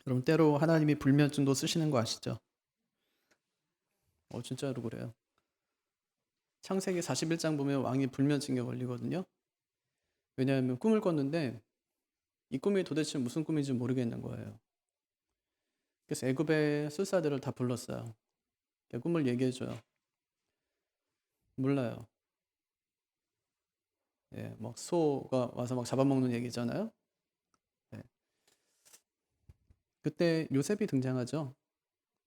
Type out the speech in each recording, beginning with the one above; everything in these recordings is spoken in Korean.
여러분 때로 하나님이 불면증도 쓰시는 거 아시죠? 진짜로 그래요. 창세기 41장 보면 왕이 불면증에 걸리거든요. 왜냐하면 꿈을 꿨는데 이 꿈이 도대체 무슨 꿈인지 모르겠는 거예요. 그래서 애굽의 술사들을 다 불렀어요. 꿈을 얘기해줘요. 몰라요. 예, 막 소가 와서 막 잡아먹는 얘기잖아요. 예. 그때 요셉이 등장하죠.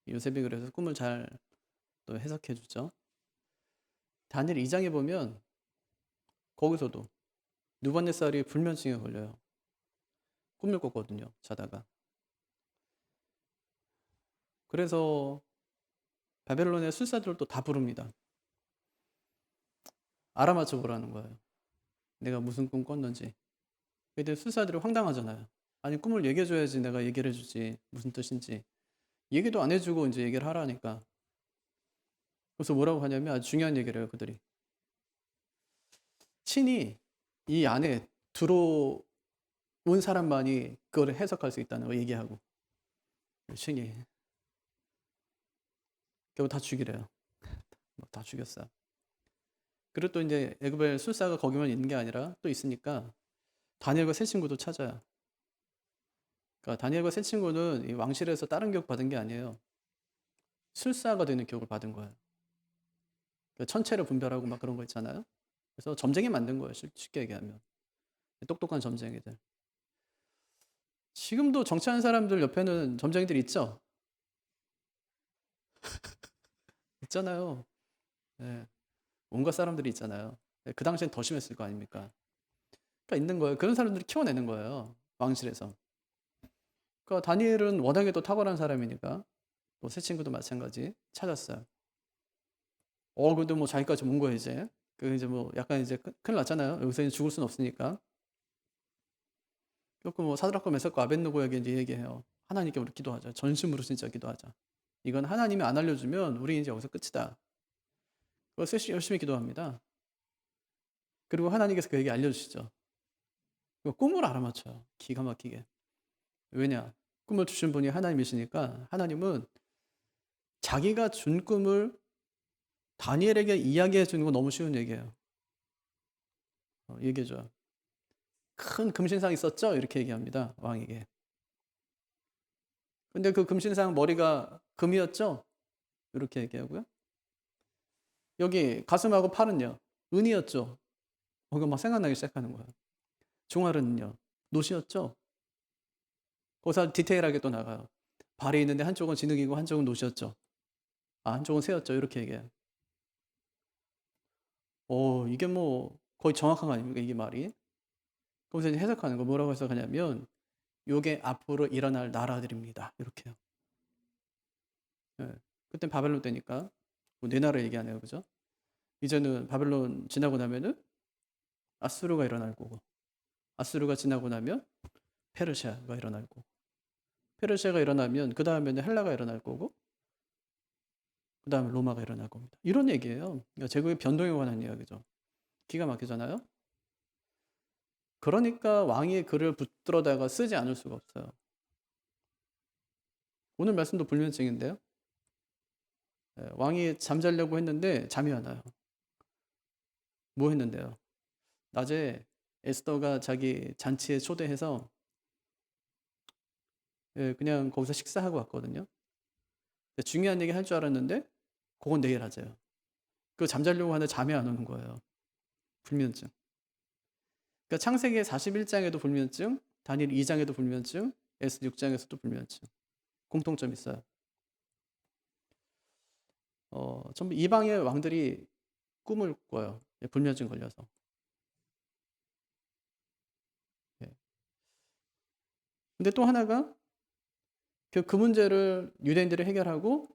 요셉이 그래서 꿈을 잘 또 해석해 주죠. 다니엘 2장에 보면 거기서도 느부갓네살이 불면증에 걸려요. 꿈을 꿨거든요. 자다가. 그래서 바벨론의 술사들을 또 다 부릅니다. 알아맞혀 보라는 거예요. 내가 무슨 꿈 꿨는지. 근데 술사들이 황당하잖아요. 아니 꿈을 얘기해줘야지 내가 얘기를 해주지 무슨 뜻인지. 얘기도 안 해주고 이제 얘기를 하라니까. 그래서 뭐라고 하냐면 아주 중요한 얘기를 해요. 그들이. 친히 이 안에 들어온 사람만이 그걸 해석할 수 있다는 거 얘기하고. 친히. 결국 다 죽이래요. 다 죽였어요. 그리고 또 이제 애굽의 술사가 거기만 있는 게 아니라 또 있으니까 다니엘과 세 친구도 찾아요. 그러니까 다니엘과 세 친구는 이 왕실에서 다른 교육 받은 게 아니에요. 술사가 되는 교육을 받은 거예요. 그러니까 천체를 분별하고 막 그런 거 있잖아요. 그래서 점쟁이 만든 거예요. 쉽게 얘기하면. 똑똑한 점쟁이들. 지금도 정치하는 사람들 옆에는 점쟁이들 있죠? 있잖아요. 네. 온갖 사람들이 있잖아요. 그 당시엔 더 심했을 거 아닙니까? 그러니까 있는 거예요. 그런 사람들이 키워내는 거예요. 왕실에서. 그러니까 다니엘은 워낙에 또 탁월한 사람이니까 또 새 친구도 마찬가지 찾았어요. 그래도 뭐 자기까지 온 거예요, 이제. 그 이제 뭐 약간 이제 큰일 났잖아요. 여기서 이제 죽을 순 없으니까. 그래서 뭐 사드락과 메삭과 아벳느고에게 이제 얘기해요. 하나님께 우리 기도하자. 전심으로 진짜 기도하자. 이건 하나님이 안 알려주면 우리 이제 여기서 끝이다. 그래서 열심히 기도합니다. 그리고 하나님께서 그에게 알려주시죠. 꿈을 알아맞혀요. 기가 막히게. 왜냐? 꿈을 주신 분이 하나님이시니까 하나님은 자기가 준 꿈을 다니엘에게 이야기해 주는 건 너무 쉬운 얘기예요. 얘기해줘요. 큰 금신상 있었죠? 이렇게 얘기합니다. 왕에게. 근데 그 금신상 머리가 금이었죠? 이렇게 얘기하고요. 여기 가슴하고 팔은요? 은이었죠? 이거 막 생각나기 시작하는 거예요. 종아리는요? 노시였죠? 거기서 디테일하게 또 나가요. 발이 있는데 한쪽은 진흙이고 한쪽은 노시였죠? 한쪽은 새였죠? 이렇게 얘기해요. 이게 뭐 거의 정확한 거 아닙니까? 이게 말이. 거기서 이제 해석하는 거 뭐라고 해석하냐면 요게 앞으로 일어날 나라들입니다. 이렇게요. 예. 그땐 바벨론 때니까 네 나라 얘기하네요. 그죠? 이제는 바벨론 지나고 나면은 아수르가 일어날 거고 아수르가 지나고 나면 페르시아가 일어날 거고 페르시아가 일어나면 그 다음에는 헬라가 일어날 거고 그 다음에 로마가 일어날 겁니다. 이런 얘기예요. 그러니까 제국의 변동에 관한 이야기죠. 기가 막히잖아요. 그러니까 왕이 글을 붙들어다가 쓰지 않을 수가 없어요. 오늘 말씀도 불면증인데요. 왕이 잠자려고 했는데 잠이 안 와요. 뭐 했는데요? 낮에 에스더가 자기 잔치에 초대해서 그냥 거기서 식사하고 왔거든요. 중요한 얘기 할 줄 알았는데 그건 내일 하재요. 그 잠자려고 하는데 잠이 안 오는 거예요. 불면증. 그러니까 창세기 41장에도 불면증, 다니엘 2장에도 불면증, 에스 6장에서도 불면증. 공통점이 있어요. 전부 이방의 왕들이 꿈을 꿔요. 불면증 걸려서. 예. 근데 또 하나가 그 문제를 유대인들이 해결하고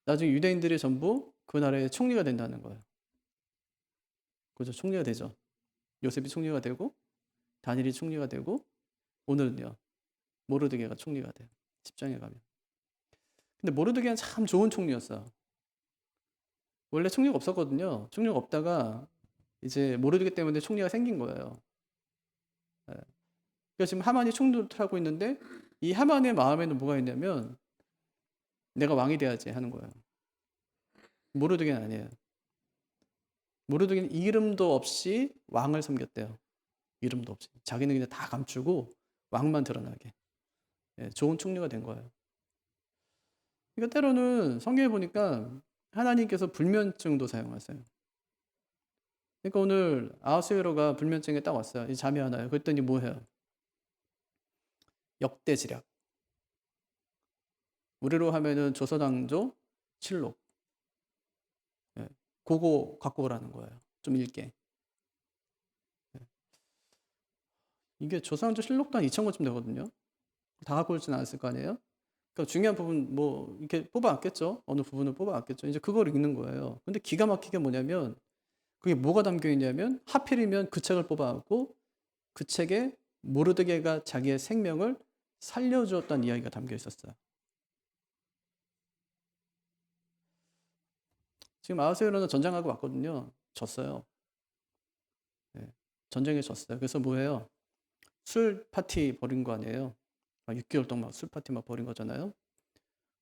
나중에 유대인들이 전부 그 나라의 총리가 된다는 거예요. 그죠? 총리가 되죠. 요셉이 총리가 되고 다니엘이 총리가 되고 오늘은요. 모르드게가 총리가 돼요. 10장에 가면. 근데 모르드게는 참 좋은 총리였어요. 원래 총리가 없었거든요. 총리가 없다가 이제 모르드게 때문에 총리가 생긴 거예요. 예. 그러니까 지금 하만이 총리를 하고 있는데 이 하만의 마음에는 뭐가 있냐면 내가 왕이 돼야지 하는 거예요. 모르드게는 아니에요. 모르드게는 이름도 없이 왕을 섬겼대요. 이름도 없이. 자기는 그냥 다 감추고 왕만 드러나게. 예, 좋은 총리가 된 거예요. 그러니까 때로는 성경에 보니까 하나님께서 불면증도 사용하세요. 그러니까 오늘 아하수에로가 불면증에 딱 왔어요. 이 잠이 안 와요. 그랬더니 뭐 해요? 역대지략. 우리로 하면은 조선왕조 칠록. 예, 그거 갖고 오라는 거예요. 좀 읽게. 예. 이게 조선왕조 실록도 한 2000권쯤 되거든요. 다 갖고 오진 않았을 거 아니에요? 그러니까 중요한 부분 뭐 이렇게 뽑아왔겠죠. 어느 부분을 뽑아왔겠죠. 이제 그걸 읽는 거예요. 근데 기가 막히게 뭐냐면 그게 뭐가 담겨 있냐면 하필이면 그 책을 뽑아왔고 그 책에 모르드게가 자기의 생명을 살려주었다는 이야기가 담겨 있었어요. 지금 아하수에로는 전쟁하고 왔거든요. 졌어요. 네, 전쟁에 졌어요. 그래서 뭐예요? 술 파티 벌인 거 아니에요? 6개월 동안 술 파티 막 벌인 거잖아요.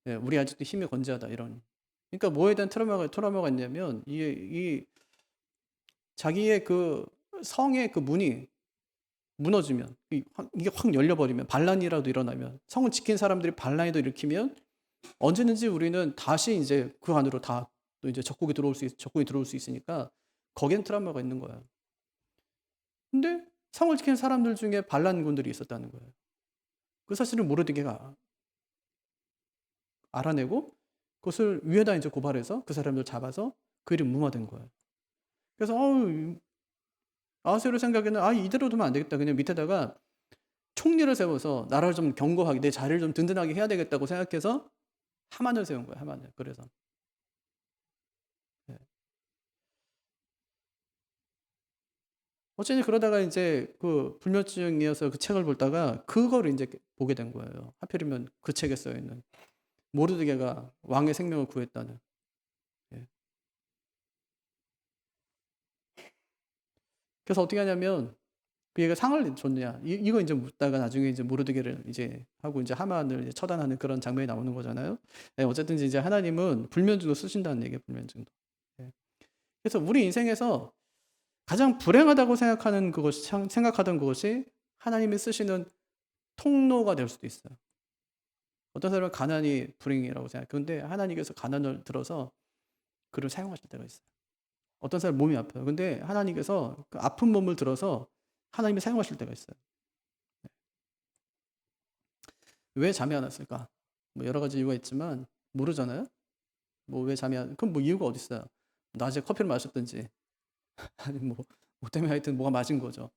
네, 우리 아직도 힘이 건재하다 이런. 그러니까 뭐에 대한 트라우마가 있냐면 이 자기의 그 성의 그 문이 무너지면 이게 확 열려버리면 반란이라도 일어나면 성을 지킨 사람들이 반란이도 일으키면 언제든지 우리는 다시 이제 그 안으로 다 또 이제 적군이 들어올 수 있으니까 거기엔 트라우마가 있는 거예요. 근데 성을 지킨 사람들 중에 반란군들이 있었다는 거예요. 그 사실을 모르드게가 알아내고 그것을 위에다 이제 고발해서 그 사람들 잡아서 그 일이 무마된 거예요. 그래서 아하수에로 생각에는 이대로 두면 안 되겠다. 그냥 밑에다가 총리를 세워서 나라를 좀 견고하게 내 자리를 좀 든든하게 해야 되겠다고 생각해서 하만을 세운 거예요. 하만을. 그래서 네. 어쨌든 그러다가 이제 그 불면증이어서 그 책을 보다가 그거를 이제 보게 된 거예요. 하필이면 그 책에 써 있는 모르드게가 왕의 생명을 구했다는. 예. 그래서 어떻게 하냐면 그 얘가 상을 줬냐 이거 이제 묻다가 나중에 이제 모르드게를 이제 하고 이제 하만을 이제 처단하는 그런 장면이 나오는 거잖아요. 예, 어쨌든 이제 하나님은 불면증도 쓰신다는 얘기예요. 불면증도. 예. 그래서 우리 인생에서 가장 불행하다고 생각하던 그것이 하나님이 쓰시는 통로가 될 수도 있어요. 어떤 사람은 가난이 불행이라고 생각해요. 근데 하나님께서 가난을 들어서 그를 사용하실 때가 있어요. 어떤 사람 몸이 아파요. 근데 하나님께서 그 아픈 몸을 들어서 하나님이 사용하실 때가 있어요. 왜 잠이 안 왔을까? 뭐 여러 가지 이유가 있지만 모르잖아요. 뭐 왜 잠이 안? 그럼 뭐 이유가 어디 있어요? 낮에 커피를 마셨든지 아니 뭐 때문에 하여튼 뭐가 맞은 거죠.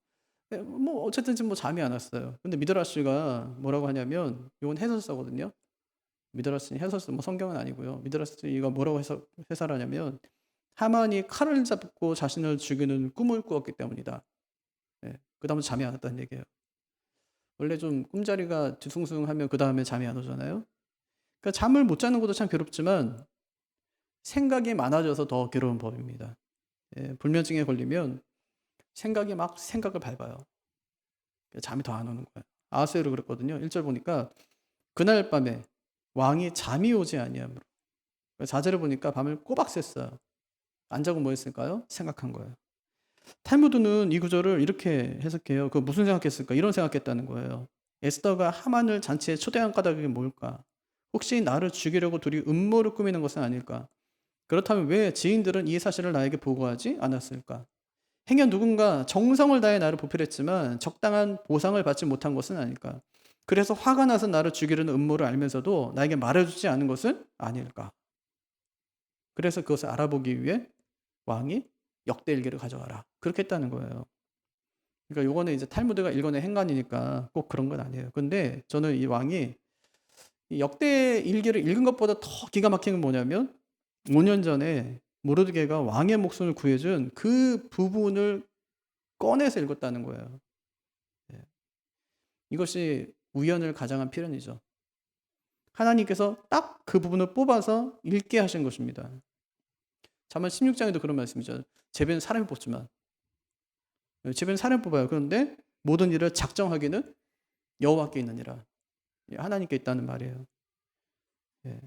뭐 어쨌든 뭐 잠이 안 왔어요. 근데 미드라시가 뭐라고 하냐면 이건 해설서거든요. 미드라시 해설서 뭐 성경은 아니고요. 미드라시가 뭐라고 해설하냐면 하만이 칼을 잡고 자신을 죽이는 꿈을 꾸었기 때문이다. 예. 그 다음에 잠이 안 왔다는 얘기예요. 원래 좀 꿈자리가 뒤숭숭하면 그 다음에 잠이 안 오잖아요. 그러니까 잠을 못 자는 것도 참 괴롭지만 생각이 많아져서 더 괴로운 법입니다. 예, 불면증에 걸리면 생각을 밟아요. 잠이 더 안 오는 거예요. 아하수에로 그랬거든요. 1절 보니까 그날 밤에 왕이 잠이 오지 아니하므로 4절을 보니까 밤을 꼬박 샜어요. 안 자고 뭐 했을까요? 생각한 거예요. 탈무드는 이 구절을 이렇게 해석해요. 그 무슨 생각했을까? 이런 생각했다는 거예요. 에스더가 하만을 잔치에 초대한 까닭이 뭘까? 혹시 나를 죽이려고 둘이 음모를 꾸미는 것은 아닐까? 그렇다면 왜 지인들은 이 사실을 나에게 보고하지 않았을까? 행여 누군가 정성을 다해 나를 보필했지만 적당한 보상을 받지 못한 것은 아닐까? 그래서 화가 나서 나를 죽이려는 음모를 알면서도 나에게 말해주지 않은 것은 아닐까? 그래서 그것을 알아보기 위해 왕이 역대일기를 가져와라. 그렇게 했다는 거예요. 그러니까 요거는 이제 탈무드가 읽어낸 행간이니까 꼭 그런 건 아니에요. 근데 저는 이 왕이 이 역대일기를 읽은 것보다 더 기가 막힌 건 뭐냐면 5년 전에 모르드게가 왕의 목숨을 구해준 그 부분을 꺼내서 읽었다는 거예요. 예. 이것이 우연을 가장한 필연이죠. 하나님께서 딱 그 부분을 뽑아서 읽게 하신 것입니다. 잠언 16장에도 그런 말씀이죠. 제비는 사람이 뽑지만 제비는 사람이 뽑아요. 그런데 모든 일을 작정하기는 여호와께 있느니라. 하나님께 있다는 말이에요. 예.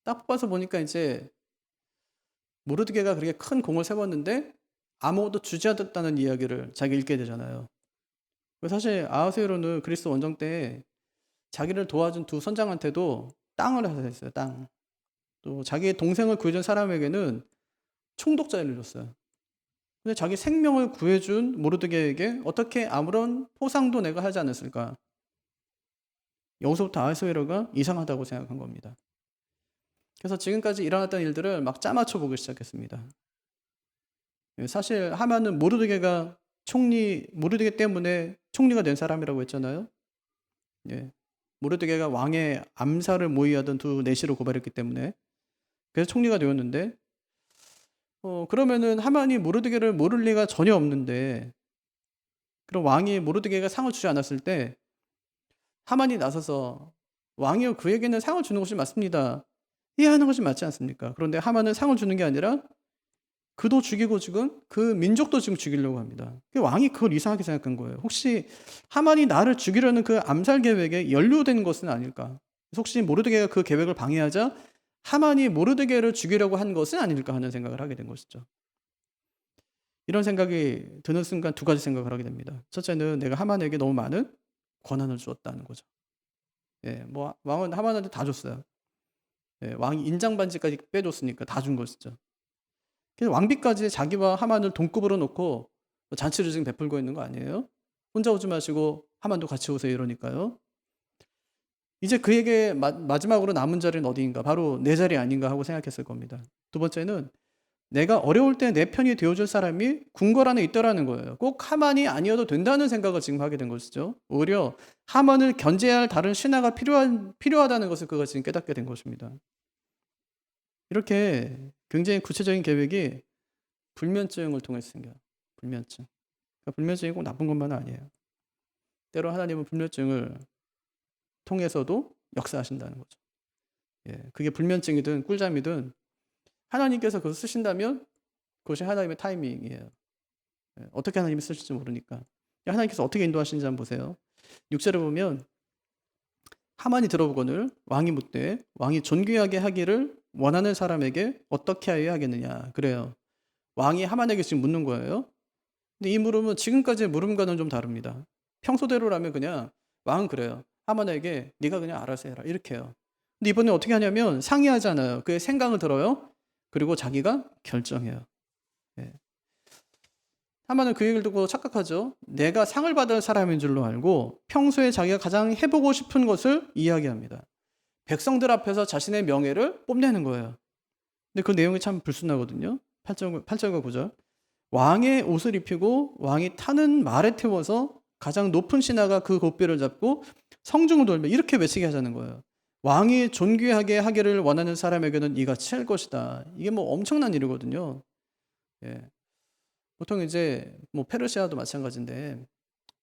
딱 봐서 보니까 이제 모르드게가 그렇게 큰 공을 세웠는데 아무것도 주지 않았다는 이야기를 자기가 읽게 되잖아요. 사실 아하수에로는 그리스 원정 때 자기를 도와준 두 선장한테도 땅을 하사했어요. 땅. 또 자기의 동생을 구해준 사람에게는 총독자를 줬어요. 근데 자기 생명을 구해준 모르드게에게 어떻게 아무런 포상도 내가 하지 않았을까? 여기서부터 아하수에로가 이상하다고 생각한 겁니다. 그래서 지금까지 일어났던 일들을 막 짜맞춰 보기 시작했습니다. 사실 하만은 모르드게가 모르드게 때문에 총리가 된 사람이라고 했잖아요. 예. 모르드게가 왕의 암살을 모의하던 두 내시를 고발했기 때문에 그래서 총리가 되었는데 그러면은 하만이 모르드게를 모를 리가 전혀 없는데 그럼 왕이 모르드게가 상을 주지 않았을 때 하만이 나서서 왕이요 그에게는 상을 주는 것이 맞습니다. 이해하는 것이 맞지 않습니까? 그런데 하만은 상을 주는 게 아니라 그도 죽이고 지금 그 민족도 지금 죽이려고 합니다. 왕이 그걸 이상하게 생각한 거예요. 혹시 하만이 나를 죽이려는 그 암살 계획에 연루된 것은 아닐까? 혹시 모르드게가 그 계획을 방해하자 하만이 모르드게를 죽이려고 한 것은 아닐까 하는 생각을 하게 된 것이죠. 이런 생각이 드는 순간 두 가지 생각을 하게 됩니다. 첫째는 내가 하만에게 너무 많은 권한을 주었다는 거죠. 예, 뭐 왕은 하만한테 다 줬어요. 예, 왕이 인장 반지까지 빼줬으니까 다 준 것이죠. 그래서 왕비까지 자기와 하만을 동급으로 놓고 잔치를 지금 베풀고 있는 거 아니에요? 혼자 오지 마시고 하만도 같이 오세요 이러니까요. 이제 그에게 마지막으로 남은 자리는 어디인가? 바로 내 자리 아닌가 하고 생각했을 겁니다. 두 번째는 내가 어려울 때 내 편이 되어줄 사람이 궁궐 안에 있더라는 거예요. 꼭 하만이 아니어도 된다는 생각을 지금 하게 된 것이죠. 오히려 하만을 견제할 다른 신하가 필요하다는 것을 그가 지금 깨닫게 된 것입니다. 이렇게 굉장히 구체적인 계획이 불면증을 통해서 생겨요. 불면증. 그러니까 불면증이 꼭 나쁜 것만은 아니에요. 때로 하나님은 불면증을 통해서도 역사하신다는 거죠. 예, 그게 불면증이든 꿀잠이든 하나님께서 그것을 쓰신다면 그것이 하나님의 타이밍이에요. 예, 어떻게 하나님이 쓰실지 모르니까. 하나님께서 어떻게 인도하시는지 한번 보세요. 6절에 보면 하만이 들어보거늘 왕이 묻되 왕이 존귀하게 하기를 원하는 사람에게 어떻게 하여야 하겠느냐. 그래요. 왕이 하만에게 지금 묻는 거예요. 근데 이 물음은 지금까지의 물음과는 좀 다릅니다. 평소대로라면 그냥 왕은 그래요. 하만에게 네가 그냥 알아서 해라 이렇게 해요. 근데 이번에 어떻게 하냐면 상의하잖아요. 그의 생각을 들어요. 그리고 자기가 결정해요. 예. 하만은 그 얘기를 듣고 착각하죠. 내가 상을 받을 사람인 줄로 알고 평소에 자기가 가장 해보고 싶은 것을 이야기합니다. 백성들 앞에서 자신의 명예를 뽐내는 거예요. 근데 그 내용이 참 불순하거든요. 8절과 9절. 왕의 옷을 입히고 왕이 타는 말에 태워서 가장 높은 신하가 그 고삐를 잡고 성중을 돌며 이렇게 외치게 하자는 거예요. 왕이 존귀하게 하기를 원하는 사람에게는 이같이 할 것이다. 이게 뭐 엄청난 일이거든요. 예. 보통 이제 뭐 페르시아도 마찬가지인데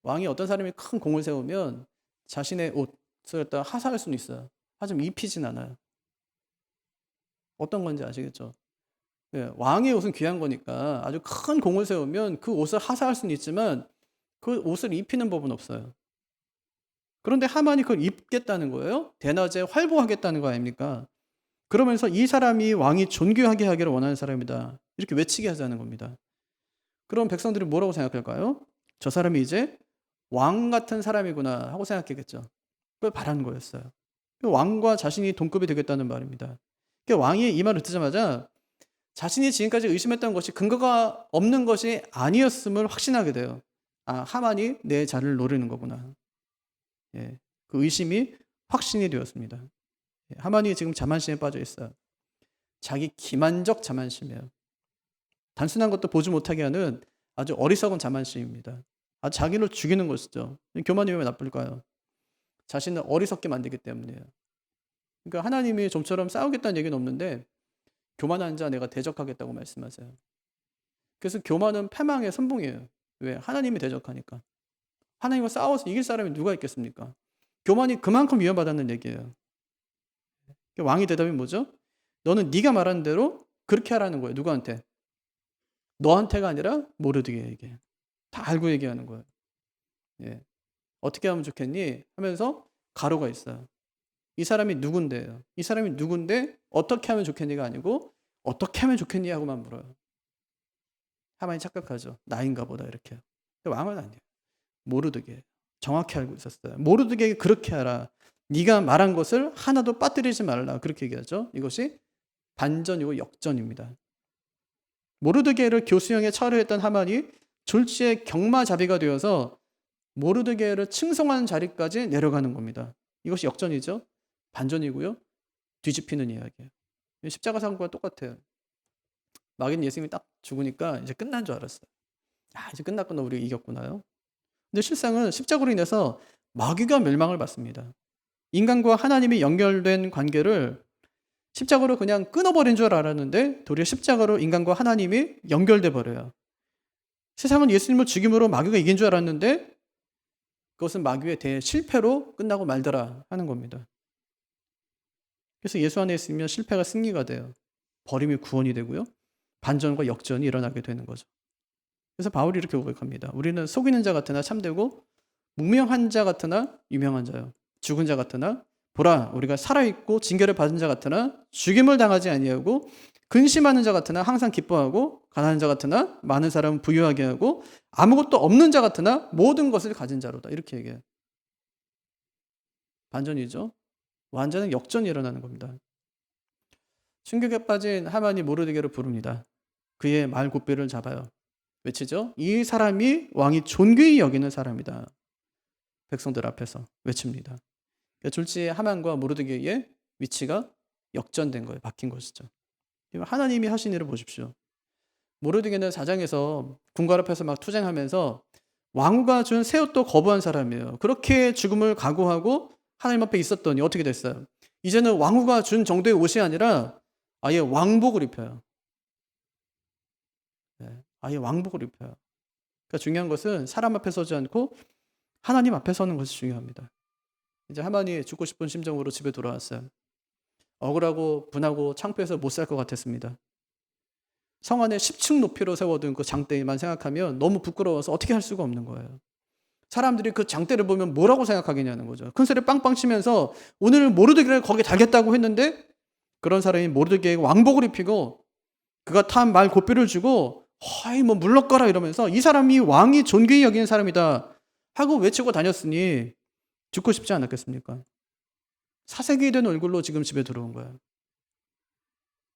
왕이 어떤 사람이 큰 공을 세우면 자신의 옷을 갖다 하사할 수는 있어요. 하지만 입히진 않아요. 어떤 건지 아시겠죠? 예, 왕의 옷은 귀한 거니까 아주 큰 공을 세우면 그 옷을 하사할 수는 있지만 그 옷을 입히는 법은 없어요. 그런데 하만이 그걸 입겠다는 거예요. 대낮에 활보하겠다는 거 아닙니까? 그러면서 이 사람이 왕이 존귀하게 하기를 원하는 사람이다. 이렇게 외치게 하자는 겁니다. 그럼 백성들이 뭐라고 생각할까요? 저 사람이 이제 왕 같은 사람이구나 하고 생각했겠죠. 그걸 바라는 거였어요. 왕과 자신이 동급이 되겠다는 말입니다. 왕이 이 말을 듣자마자 자신이 지금까지 의심했던 것이 근거가 없는 것이 아니었음을 확신하게 돼요. 아, 하만이 내 자리를 노리는 거구나. 예, 그 의심이 확신이 되었습니다. 예, 하만이 지금 자만심에 빠져 있어요. 자기 기만적 자만심이에요. 단순한 것도 보지 못하게 하는 아주 어리석은 자만심입니다. 아주 자기를 죽이는 것이죠. 교만이 왜 나쁠까요? 자신을 어리석게 만들기 때문이에요. 그러니까 하나님이 좀처럼 싸우겠다는 얘기는 없는데 교만한 자 내가 대적하겠다고 말씀하세요. 그래서 교만은 패망의 선봉이에요. 왜? 하나님이 대적하니까. 하나님과 싸워서 이길 사람이 누가 있겠습니까? 교만이 그만큼 위험하다는 얘기예요. 왕의 대답이 뭐죠? 너는 네가 말하는 대로 그렇게 하라는 거예요. 누구한테? 너한테가 아니라 모르드게에게. 다 알고 얘기하는 거예요. 예. "어떻게 하면 좋겠니?" 하면서 가로가 있어요. 이 사람이 누군데요. 이 사람이 누군데 "어떻게 하면 좋겠니?"가 아니고 "어떻게 하면 좋겠니?" 하고만 물어요. 하만이 착각하죠. "나인가 보다." 이렇게요. 근데 왕은 아니에요. 모르드게. 정확히 알고 있었어요. 모르드게에게 그렇게 하라. 네가 말한 것을 하나도 빠뜨리지 말라. 그렇게 얘기하죠. 이것이 반전이고 역전입니다. 모르드게를 교수형에 처리했던 하만이 졸지에 경마자비가 되어서 모르드게를 칭송하는 자리까지 내려가는 겁니다. 이것이 역전이죠. 반전이고요. 뒤집히는 이야기예요. 십자가 사건과 똑같아요. 마귀는 예수님이 딱 죽으니까 이제 끝난 줄 알았어요. 아, 이제 끝났구나. 우리가 이겼구나요. 근데 실상은 십자가로 인해서 마귀가 멸망을 받습니다. 인간과 하나님이 연결된 관계를 십자가로 그냥 끊어버린 줄 알았는데 도리어 십자가로 인간과 하나님이 연결돼 버려요. 세상은 예수님을 죽임으로 마귀가 이긴 줄 알았는데 그것은 마귀의 대실패로 끝나고 말더라 하는 겁니다. 그래서 예수 안에 있으면 실패가 승리가 돼요. 버림이 구원이 되고요. 반전과 역전이 일어나게 되는 거죠. 그래서 바울이 이렇게 고백합니다. 우리는 속이는 자 같으나 참되고 무명한 자 같으나 유명한 자요. 죽은 자 같으나 보라 우리가 살아있고 징계를 받은 자 같으나 죽임을 당하지 아니하고 근심하는 자 같으나 항상 기뻐하고 가난한 자 같으나 많은 사람은 부유하게 하고 아무것도 없는 자 같으나 모든 것을 가진 자로다. 이렇게 얘기해요. 반전이죠. 완전한 역전이 일어나는 겁니다. 충격에 빠진 하만이 모르드게를 부릅니다. 그의 말굽비를 잡아요. 외치죠. 이 사람이 왕이 존귀히 여기는 사람이다. 백성들 앞에서 외칩니다. 그러니까 졸지에 하만과 모르드게의 위치가 역전된 거예요. 바뀐 것이죠. 하나님이 하신 일을 보십시오. 모르드게는 사장에서 궁궐 앞에서 막 투쟁하면서 왕후가 준 새 옷도 거부한 사람이에요. 그렇게 죽음을 각오하고 하나님 앞에 있었더니 어떻게 됐어요? 이제는 왕후가 준 정도의 옷이 아니라 아예 왕복을 입혀요. 네, 아예 왕복을 입혀요. 그러니까 중요한 것은 사람 앞에 서지 않고 하나님 앞에 서는 것이 중요합니다. 이제 하만이 죽고 싶은 심정으로 집에 돌아왔어요. 억울하고 분하고 창피해서 못 살 것 같았습니다. 성 안에 10층 높이로 세워둔 그 장대만 생각하면 너무 부끄러워서 어떻게 할 수가 없는 거예요. 사람들이 그 장대를 보면 뭐라고 생각하겠냐는 거죠. 큰 소리 빵빵 치면서 오늘 모르드게를 거기에 달겠다고 했는데 그런 사람이 모르드게에게 왕복을 입히고 그가 탄 말 고삐를 주고 허이 뭐 물러가라 이러면서 이 사람이 왕이 존귀히 여기는 사람이다 하고 외치고 다녔으니 죽고 싶지 않았겠습니까? 사색이 된 얼굴로 지금 집에 들어온 거예요.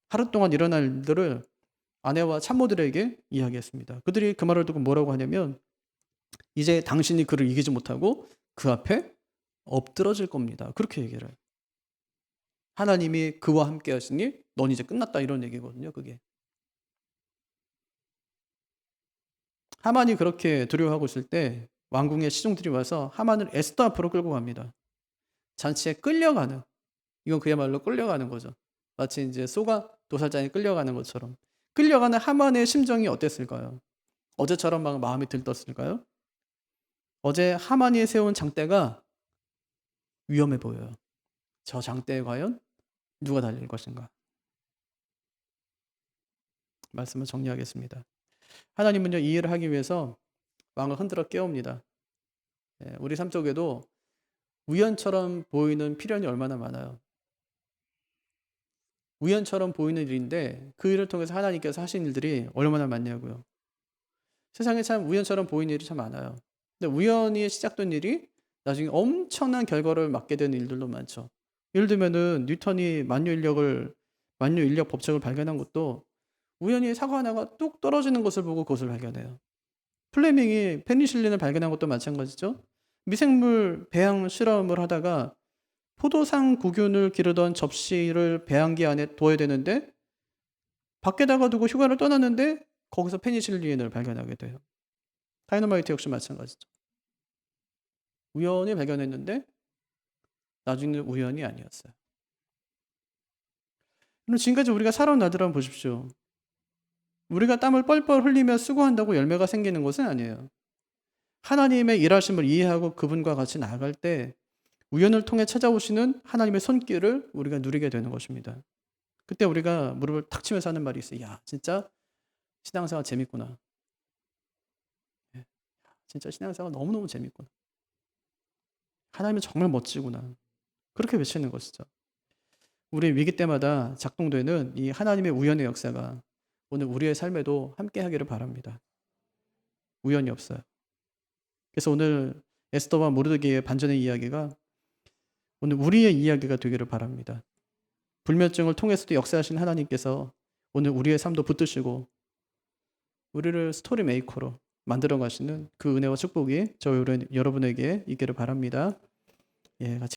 하루 동안 일어날 일들을 아내와 참모들에게 이야기했습니다. 그들이 그 말을 듣고 뭐라고 하냐면 이제 당신이 그를 이기지 못하고 그 앞에 엎드러질 겁니다. 그렇게 얘기를 해요. 하나님이 그와 함께 하시니 넌 이제 끝났다 이런 얘기거든요. 그게. 하만이 그렇게 두려워하고 있을 때 왕궁의 시종들이 와서 하만을 에스더 앞으로 끌고 갑니다. 잔치에 끌려가는 이건 그야말로 끌려가는 거죠. 마치 이제 소가 도살장에 끌려가는 것처럼 끌려가는 하만의 심정이 어땠을까요? 어제처럼 막 마음이 들떴을까요? 어제 하만이 세운 장대가 위험해 보여요. 저 장대에 과연 누가 달릴 것인가? 말씀을 정리하겠습니다. 하나님은요, 이 일을 하기 위해서 왕을 흔들어 깨웁니다. 우리 삶 속에도 우연처럼 보이는 필연이 얼마나 많아요. 우연처럼 보이는 일인데 그 일을 통해서 하나님께서 하신 일들이 얼마나 많냐고요. 세상에 참 우연처럼 보이는 일이 참 많아요. 근데 우연히 시작된 일이 나중에 엄청난 결과를 맞게 되는 일들도 많죠. 예를 들면은 뉴턴이 만유인력 법칙을 발견한 것도 우연히 사과 하나가 뚝 떨어지는 것을 보고 그것을 발견해요. 플레밍이 페니실린을 발견한 것도 마찬가지죠. 미생물 배양 실험을 하다가 포도상 구균을 기르던 접시를 배양기 안에 둬야 되는데 밖에다가 두고 휴가를 떠났는데 거기서 페니실린을 발견하게 돼요. 다이너마이트 역시 마찬가지죠. 우연히 발견했는데 나중에 우연이 아니었어요. 그럼 지금까지 우리가 살아온 날들 한번 보십시오. 우리가 땀을 뻘뻘 흘리며 수고한다고 열매가 생기는 것은 아니에요. 하나님의 일하심을 이해하고 그분과 같이 나아갈 때 우연을 통해 찾아오시는 하나님의 손길을 우리가 누리게 되는 것입니다. 그때 우리가 무릎을 탁 치면서 하는 말이 있어요. 야, 진짜 신앙생활 재밌구나. 예. 진짜 신앙생활 너무너무 재밌구나. 하나님은 정말 멋지구나. 그렇게 외치는 것이죠. 우리 위기 때마다 작동되는 이 하나님의 우연의 역사가 오늘 우리의 삶에도 함께 하기를 바랍니다. 우연이 없어요. 그래서 오늘 에스더와 모르드게의 반전의 이야기가 오늘 우리의 이야기가 되기를 바랍니다. 불면증을 통해서도 역사하신 하나님께서 오늘 우리의 삶도 붙드시고 우리를 스토리 메이커로 만들어 가시는 그 은혜와 축복이 저희 여러분에게 있기를 바랍니다. 예, 같이